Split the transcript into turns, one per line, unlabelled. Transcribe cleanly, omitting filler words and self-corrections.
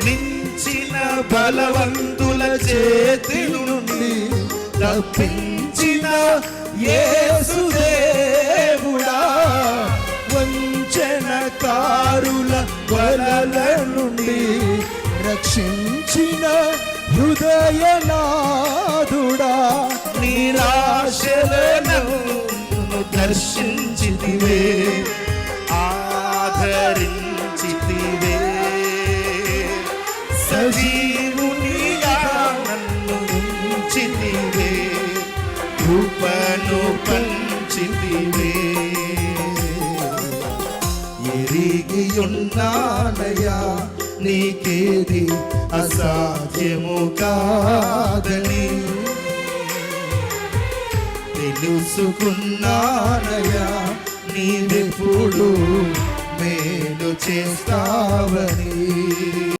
నించిన బలవంతుల చేతి నుండి తప్పించిన యేసుదేవుడా, వంచనకారుల వలల నుండి రక్షించిన హృదయనాథుడా, నిరాశలను దర్శించితివే, ఆదరించితివే, సజీవునిగా నన్ను ఉంచితివే, కృపను పంచితివే. ఎరిగియున్నానయ్యా నీకేది అసాధ్యము కాదని, తెలుసుకున్నానయ్యా నీవెప్పుడు మేలు చేస్తావని.